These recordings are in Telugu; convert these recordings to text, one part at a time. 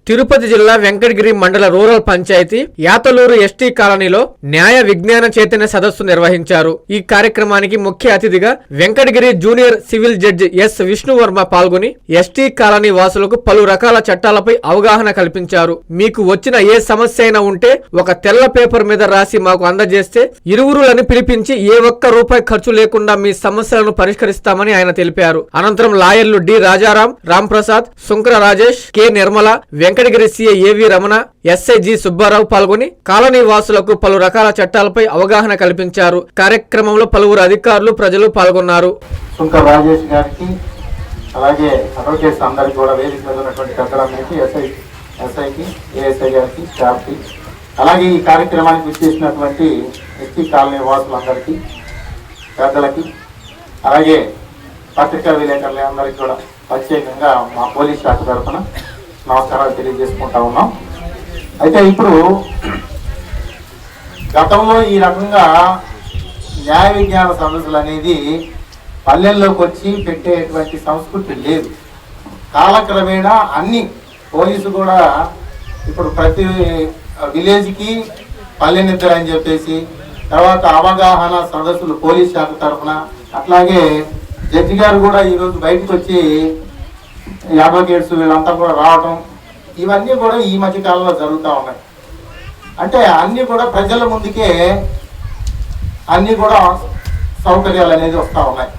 తిరుపతి జిల్లా వెంకటగిరి మండల రూరల్ పంచాయతీ యాతలూరు ఎస్టీ కాలనీలో న్యాయ విజ్ఞాన చైతన్య సదస్సు నిర్వహించారు. ఈ కార్యక్రమానికి ముఖ్య అతిథిగా Venkatagiri junior civil judge yes Vishnu Varma పాల్గొని ఎస్టీ కాలనీ వాసులకు పలు రకాల చట్టాలపై అవగాహన కల్పించారు. మీకు వచ్చిన ఏ సమస్య అయినా ఉంటే ఒక తెల్ల పేపర్ మీద రాసి మాకు అందజేస్తే ఇరువురులను పిలిపించి ఏ ఒక్క రూపాయి ఖర్చు లేకుండా మీ సమస్యలను పరిష్కరిస్తామని ఆయన తెలిపారు. అనంతరం లాయర్లు D Rajaram, Ramprasad, Sunkara Rajesh, K Nirmala, Venkatagiri CI A V Ramana, SI G Subbarao పాల్గొని కాలనీ వాసులకు పలు రకాల చట్టాలపై అవగాహన కల్పించారు. కార్యక్రమంలో పలువురు అధికారులు, ప్రజలు పాల్గొన్నారు. సుంకర రాజేష్ గారికి, అలాగే అడ్వకేట్స్ అందరికీ కూడా వేదిక మీద ఉన్నటువంటి పెద్దలందరికీ, ఎస్ఐకి, ఏఎస్ఐ గారికి, స్టాఫ్కి, అలాగే ఈ కార్యక్రమానికి విచ్చేసినటువంటి ఎస్టీ కాలనీ వాసులందరికీ, పెద్దలకి, అలాగే పత్రికా విలేకరులు అందరికీ కూడా ప్రత్యేకంగా మా పోలీస్ శాఖ తరఫున నమస్కారాలు తెలియజేసుకుంటా ఉన్నాం. అయితే ఇప్పుడు గతంలో ఈ రకంగా న్యాయ విజ్ఞాన సదస్సులు అనేది పల్లెల్లోకి వచ్చి పెట్టేటువంటి సంస్కృతి లేదు. కాలక్రమేణా అన్ని పోలీసు కూడా ఇప్పుడు ప్రతి విలేజ్కి పల్లె నిద్ర అని చెప్పేసి, తర్వాత అవగాహన సదస్సులు పోలీస్ శాఖ తరఫున, అట్లాగే జడ్జి గారు కూడా ఈరోజు బయటకు వచ్చి అడ్వకేట్స్ వీళ్ళంతా కూడా రావటం, ఇవన్నీ కూడా ఈ మధ్య కాలంలో జరుగుతూ ఉన్నాయి. అంటే అన్నీ కూడా ప్రజల ముందుకే అన్నీ కూడా సౌకర్యాలు అనేది వస్తూ ఉన్నాయి.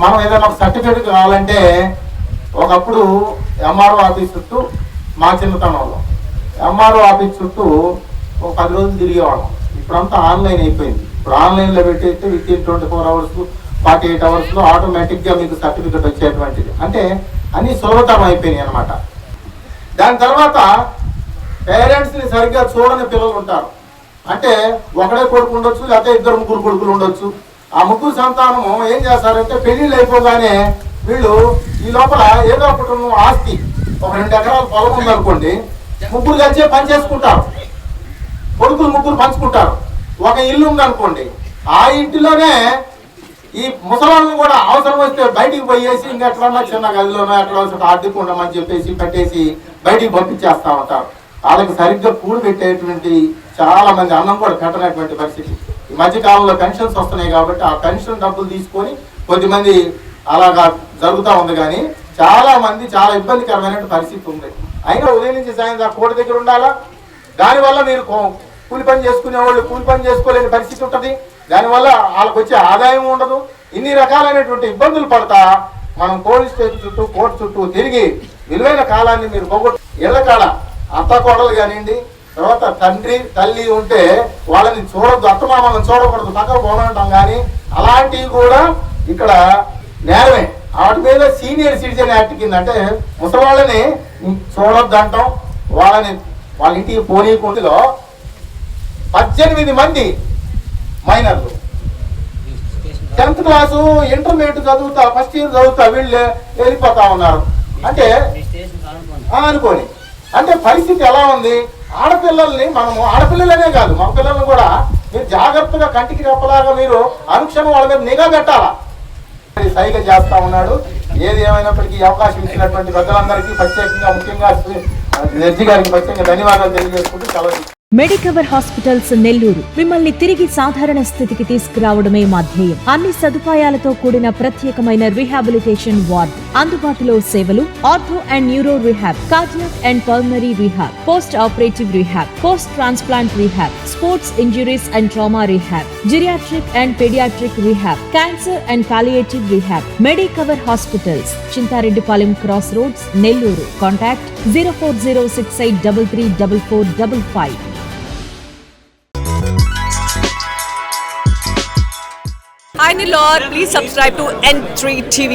మనం ఏదైనా ఒక సర్టిఫికేట్ కావాలంటే ఒకప్పుడు ఎంఆర్ఓ ఆఫీస్ చుట్టూ, మా చిన్నతనంలో ఎంఆర్ఓ ఆఫీస్ చుట్టూ ఒక 10 రోజులు తిరిగేవాళ్ళం. ఇప్పుడంతా ఆన్లైన్ అయిపోయింది. ఇప్పుడు ఆన్లైన్లో పెట్టేస్తే వితిన్ 24 అవర్స్ 48 అవర్స్లో ఆటోమేటిక్గా మీకు సర్టిఫికెట్ వచ్చేటువంటిది. అంటే అన్నీ సులభతరం అయిపోయినాయి అన్నమాట. దాని తర్వాత పేరెంట్స్ని సరిగ్గా చూడని పిల్లలు ఉంటారు. అంటే ఒకడే కొడుకు ఉండొచ్చు, లేకపోతే 2-3 కొడుకులు ఉండొచ్చు. ఆ ముగ్గురు సంతానము ఏం చేస్తారంటే పెళ్ళిళ్ళు అయిపోగానే వీళ్ళు ఈ లోపల ఏదో ఒకటి ఆస్తి, ఒక 2 ఎకరాల పొలం ఉందనుకోండి, ముగ్గురు కలిసే పని చేసుకుంటారు. కొడుకులు ముగ్గురు పంచుకుంటారు. ఒక ఇల్లు ఉందనుకోండి, ఆ ఇంటిలోనే ఈ ముసలాళ్ళను కూడా అవసరం వస్తే బయటికి పోయేసి ఇంకెట్లన్నా చిన్న గదిలోనో ఎక్కడ అడ్డుకు ఉండమని చెప్పేసి పెట్టేసి బయటికి పంపించేస్తా ఉంటారు. వాళ్ళకి సరిగ్గా కూడు పెట్టేటువంటి చాలా మంది అన్నం కూడా పెట్టనటువంటి పరిస్థితి. ఈ మధ్య కాలంలో పెన్షన్స్ వస్తున్నాయి కాబట్టి ఆ పెన్షన్ డబ్బులు తీసుకొని కొద్దిమంది అలాగా జరుగుతూ ఉంది. కానీ చాలా మంది చాలా ఇబ్బందికరమైన పరిస్థితి ఉంది. అయినా ఉదయం నుంచి సాయంత్రం కోడి దగ్గర ఉండాలా. దానివల్ల మీరు కూలి పని చేసుకునే వాళ్ళు కూలి పని చేసుకోలేని పరిస్థితి ఉంటుంది. దానివల్ల వాళ్ళకు వచ్చే ఆదాయం ఉండదు. ఇన్ని రకాలైనటువంటి ఇబ్బందులు పడతా మనం పోలీస్ స్టేషన్ చుట్టూ, కోర్టు చుట్టూ తిరిగి విలువైన కాలాన్ని మీరు పోగొట్టు ఇళ్ల కాడ అత్త కోడలు కానివ్వండి, తర్వాత తండ్రి తల్లి ఉంటే వాళ్ళని చూడొద్దు, అత్తమామలను చూడకూడదు, పక్కన పోనంటాం. కానీ అలాంటివి కూడా ఇక్కడ నేరమే. వాటి మీద సీనియర్ సిటిజన్ యాక్ట్ కింద అంటే ముసలివాళ్ళని చూడొద్దు అంటాం. వాళ్ళ ఇంటికి పోనీకుంటిలో 18 మంది మైనర్లు 10th క్లాసు, ఇంటర్మీడియట్ చదువుతా, ఫస్ట్ ఇయర్ చదువుతా వీళ్ళు వెళ్ళిపోతా ఉన్నారు. అంటే అనుకోని అంటే పరిస్థితి ఎలా ఉంది? ఆడపిల్లల్ని మనము, ఆడపిల్లలనే కాదు మగ పిల్లల్ని కూడా మీరు జాగ్రత్తగా కంటికి రెప్పలాగా మీరు అనుక్షణం వాళ్ళ మీద నిఘా పెట్టాలా. సైగా చేస్తా ఉన్నాడు. ఏది ఏమైనప్పటికీ అవకాశం ఇచ్చినటువంటి పెద్దలందరికీ ప్రత్యేకంగా, ముఖ్యంగా జడ్జి గారికి ప్రత్యేకంగా ధన్యవాదాలు తెలియజేసుకుంటూ సెలవు. మెడికవర్ హాస్పిటల్స్ నెల్లూరు మిమ్మల్ని తిరిగి సాధారణ స్థితికి తీసుకురావడమే మా ధ్యేయం. అన్ని సదుపాయాలతో కూడిన ప్రత్యేకమైన రీహాబిలిటేషన్ వార్డ్, అందుబాటులో సేవలు ortho and neuro rehab, cardiac and pulmonary rehab, post operative rehab, post transplant rehab, sports injuries and trauma rehab, geriatric and paediatric rehab, cancer and palliative rehab. Medicover hospitals, Chintareddypalem cross roads, Nellore. Contact 0406833455. Hi Nilor, please subscribe to N3 TV.